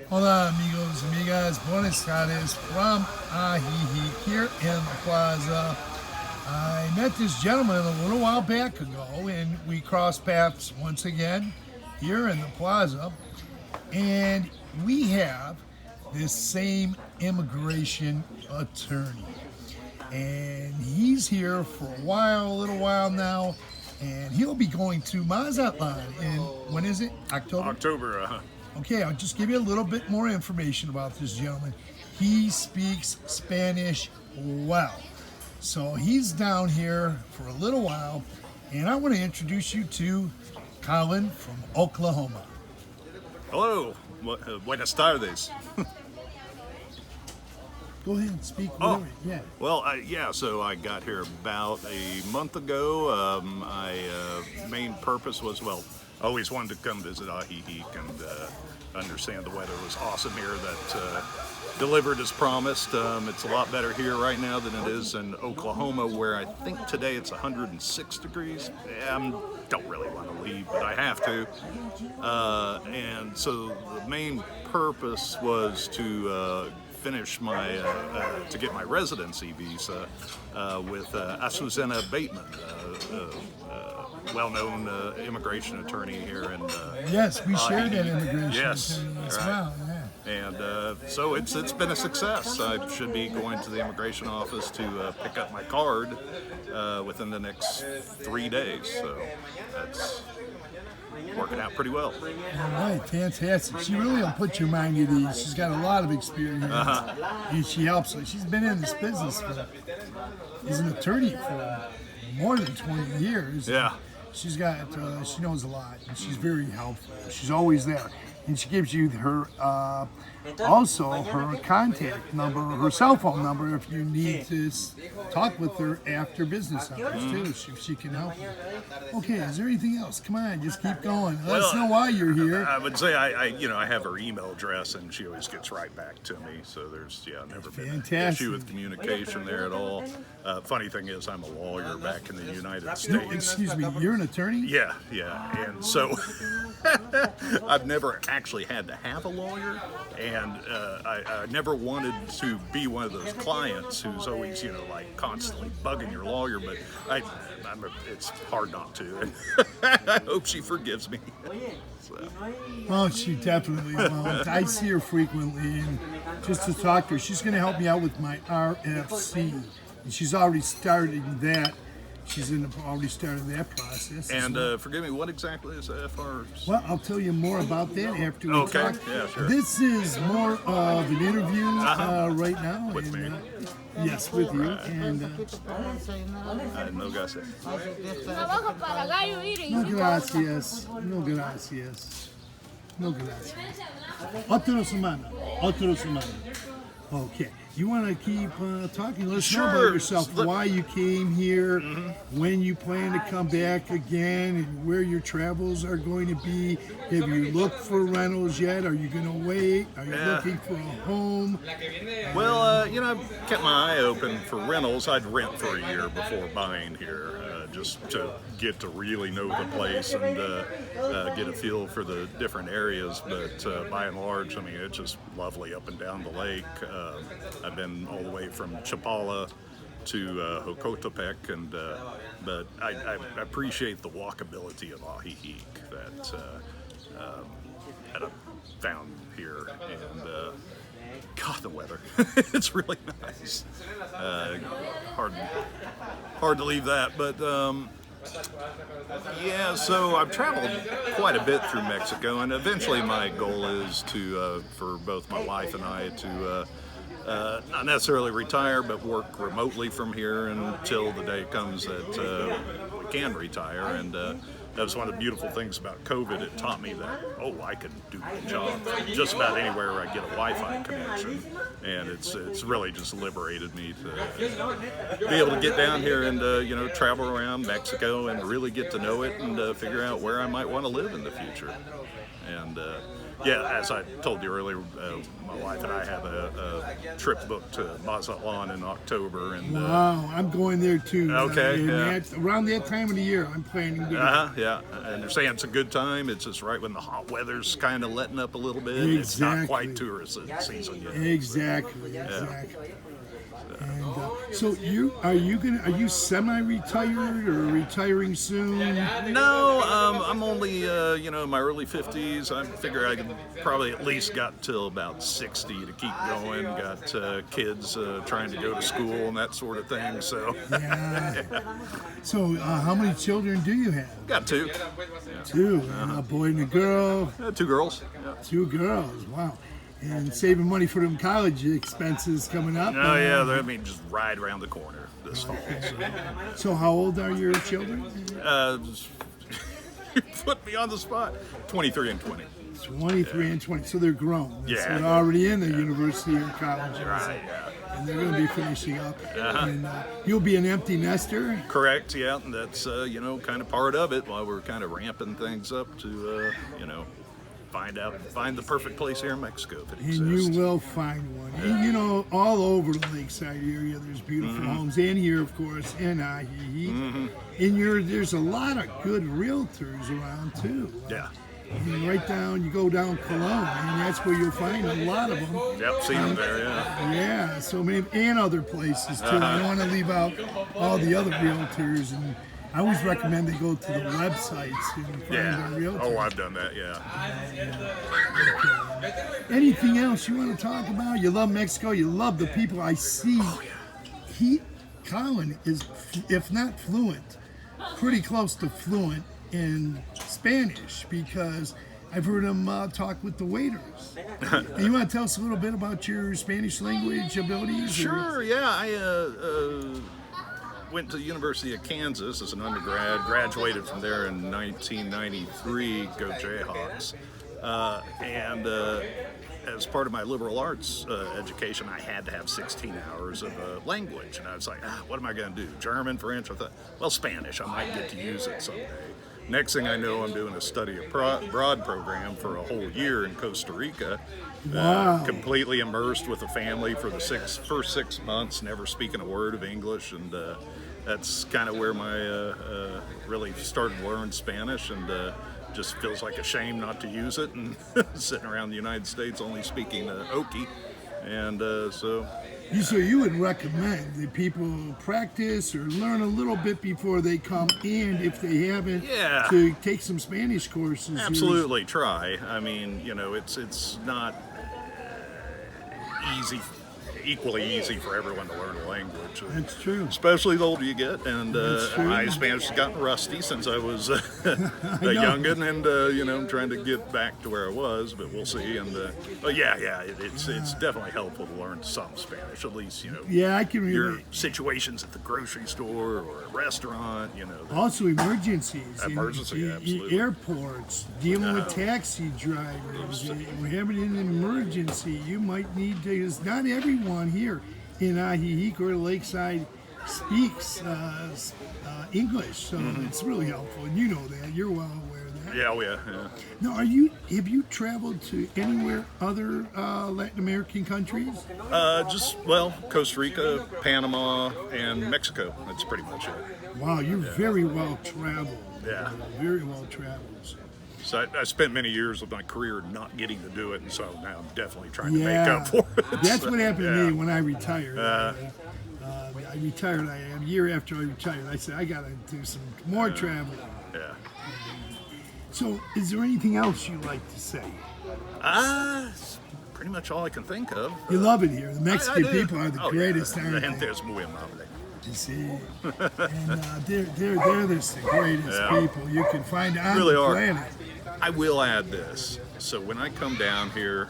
Hola amigos, amigas, buenas tardes from Ajijic here in the plaza. I met this gentleman a little while back ago and we crossed paths once again here in the plaza. And we have this same immigration attorney. And he's here for a little while now. And he'll be going to Mazatlan in, when is it? October? October, Okay, I'll just give you a little bit more information about this gentleman. He speaks Spanish well. So he's down here for a little while, and I want to introduce you to Colin from Oklahoma. Hello, buenas tardes. Go ahead, speak whatever. Yeah. Well, so I got here about a month ago. My main purpose was, I always wanted to come visit Ajijic and understand the weather was awesome here, that delivered as promised. It's a lot better here right now than it is in Oklahoma, where I think today it's 106 degrees. I don't really want to leave, but I have to. And so the main purpose was to finish to get my residency visa with Azucena Bateman, well-known immigration attorney here in yes, we shared that immigration yes, attorney as right. well. Yeah. And so it's been a success. I should be going to the immigration office to pick up my card within the next 3 days. So that's working out pretty well. All right, fantastic. She really will put your mind at ease. She's got a lot of experience, and she helps. She's been in this business as an attorney for more than 20 years. Yeah. She knows a lot, and she's very helpful. She's always there, and she gives you her also her contact number, her cell phone number, if you need to talk with her after business hours too. She can help you. Okay, is there anything else? Come on, just keep going. Let us know why you're here. I would say I have her email address, and she always gets right back to me. So there's never been an issue with communication there at all. Funny thing is, I'm a lawyer back in the United States. Excuse me, you're an attorney? Yeah, and so I've never actually had to have a lawyer, and I never wanted to be one of those clients who's always, constantly bugging your lawyer, but it's hard not to. I hope she forgives me. So. Oh, she definitely will. I see her frequently, and just to talk to her, she's going to help me out with my RFC. And she's already starting that. Already started that process. And forgive me, what exactly is FRC? Well, I'll tell you more about that after we talk. Okay, yeah, sure. This is more of an interview right now. With me? Yes, with you. And no gracias. no gracias. No gracias. No gracias. Otro semana. Okay. You want to keep talking? Let us know about yourself, why you came here, when you plan to come back again, and where your travels are going to be. Have you looked for rentals yet? Are you going to wait? Are you looking for a home? Well, I've kept my eye open for rentals. I'd rent for a year before buying here, just to get to really know the place and get a feel for the different areas. But by and large, it's just lovely up and down the lake. I've been all the way from Chapala to Hocotepec, but I appreciate the walkability of Ajijic that I've found here, and God, the weather, it's really nice. Hard to leave that, but so I've traveled quite a bit through Mexico, and eventually my goal is for both my wife and I to not necessarily retire, but work remotely from here until the day comes that we can retire. And that was one of the beautiful things about COVID. It taught me that, I can do my job from just about anywhere I get a Wi-Fi connection. And it's really just liberated me to be able to get down here and, travel around Mexico and really get to know it and figure out where I might want to live in the future. And yeah, as I told you earlier, my wife and I have a trip booked to Mazatlan in October. And Wow, I'm going there too. Okay, And yeah. around that time of the year, I'm planning to go. yeah, I understand it's a good time. It's just right when the hot weather's kind of letting up a little bit. It's not Exactly. quite tourist season yet. Exactly. And so are you semi-retired or retiring soon? No, I'm only in my early 50s. I figure I can probably at least got till about 60 to keep going. Got kids trying to go to school and that sort of thing. So Yeah. So how many children do you have? got two. Two. A boy and a girl. Two girls. Yeah. Two girls. Wow. And saving money for them college expenses coming up. Oh yeah, I mean just right around the corner this fall. So how old are your children? You put me on the spot. 23 and 20. 23 and 20. So they're grown. So Yeah. they're already in the university or college. Right. Yeah. And they're going to be finishing up. And you'll be an empty nester. Correct. Yeah, and that's kind of part of it while we're kind of ramping things up to find the perfect place here in Mexico if it And exists. you will find one. And, all over the lakeside area, there's beautiful homes. And here, of course, in Ajijic. And there's a lot of good realtors around, too. Yeah. And right down, you go down Colin, and that's where you'll find a lot of them. Yep. Seen them there. Yeah. Yeah, so maybe, and other places, too. I don't want to leave out all the other realtors. And I always recommend they go to the websites and find Yeah. their realtors. Oh, I've done that. Yeah. Anything else you want to talk about? You love Mexico. You love the people. I see. Colin is, if not fluent, pretty close to fluent in Spanish because I've heard him talk with the waiters. And you want to tell us a little bit about your Spanish language abilities? or- Sure. Yeah. I went to the University of Kansas as an undergrad. Graduated from there in 1993. Go Jayhawks. And as part of my liberal arts education, I had to have 16 hours of language. And I was like, what am I going to do? German, French? I thought, well, Spanish. I might get to use it someday. Next thing I know, I'm doing a study abroad program for a whole year in Costa Rica. Wow. Completely immersed with a family for the first 6 months, never speaking a word of English. And that's kind of where my really started to learn Spanish. And just feels like a shame not to use it, and sitting around the United States only speaking Okie, and so you would recommend that people practice or learn a little bit before they come, and if they haven't, Yeah. to take some Spanish courses. absolutely try. I mean, it's not equally easy for everyone to learn a language. That's true. Especially the older you get, and That's true. my Spanish has gotten rusty since I was a know. youngin', and I'm trying to get back to where I was, but we'll see. And but it's definitely helpful to learn some Spanish, at least Yeah, I can your relate. situations at the grocery store or a restaurant, Also, emergencies. Emergency, absolutely. Airports, dealing with taxi drivers. We're having an emergency. You might need to, because not everyone here in Ajijic or Lakeside speaks English, so it's really helpful. And you know that. You're well aware of that. Yeah, oh yeah. Now, have you traveled to anywhere other Latin American countries? Costa Rica, Panama, and Mexico. That's pretty much it. Wow, you're very well traveled. Yeah. Very well traveled. So I spent many years of my career not getting to do it, and so now I'm definitely trying to make Yeah, up for it. that's So, what happened to yeah. me when I retired. I retired. A year after I retired, I said I got to do some more traveling. Yeah. So, is there anything else you like to say? It's pretty much all I can think of. You love it here. The Mexican I do. people are the Oh, greatest, yeah. La aren't gente they? es muy amable. You see, and they're just the greatest Yeah. people you can find on Really the are. planet. I will add this. So when I come down here,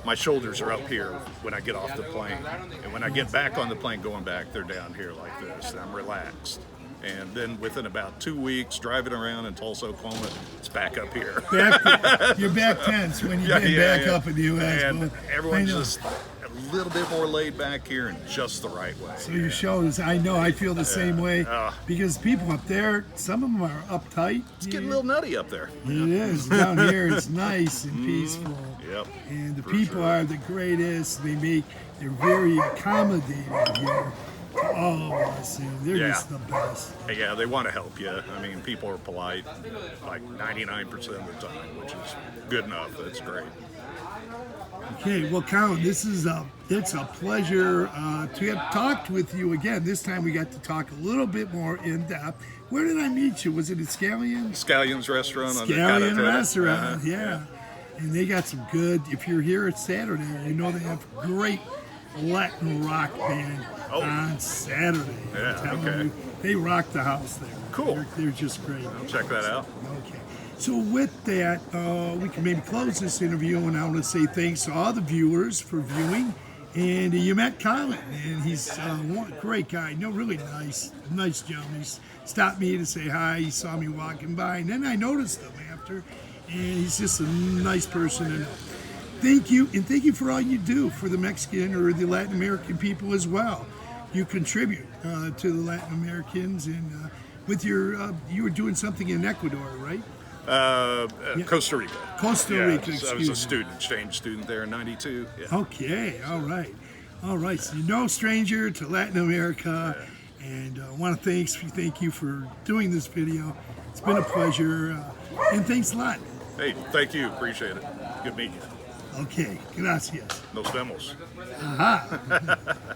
my shoulders are up here when I get off the plane. And when I get back on the plane going back, they're down here like this. And I'm relaxed. And then within about 2 weeks, driving around in Tulsa, Oklahoma, it's back up here. You're back tense when you've been back up in the U.S. And but everyone's I know. just little bit more laid back here in just the right way. So your show is, I know, I feel the same way, because people up there, some of them are uptight. It's getting a little nutty up there. It is. Down here, it's nice and peaceful. Yep. And the people are the greatest. They're very accommodating here to all of us, and they're just the best. Yeah, they want to help you. I mean, people are polite like 99% of the time, which is good enough. That's great. Okay, well, Colin, it's a pleasure to have talked with you again. This time we got to talk a little bit more in depth. Where did I meet you? Was it at Scallion's? Scallion's restaurant. Scallion restaurant, yeah. And they got some good, if you're here at Saturday, you know they have great Latin rock band on Saturday. Yeah, okay. You, they rock the house there. Cool. They're just great. I'll check that out. Okay. So with that, we can maybe close this interview, and I want to say thanks to all the viewers for viewing. And you met Colin, and he's one great guy. No, really nice gentleman. He stopped me to say hi. He saw me walking by, and then I noticed him after, and he's just a nice person. And thank you, and thank you for all you do for the Mexican or the Latin American people as well. You contribute to the Latin Americans, and with your, you were doing something in Ecuador, right? Costa Rica. Costa Rica, I was a student, exchange student there in '92. Yeah. Okay, all right. So you're no stranger to Latin America, and I want to thank you for doing this video. It's been a pleasure, and thanks a lot. Hey, thank you. Appreciate it. Good meeting you. Okay, gracias. Nos vemos. Aha.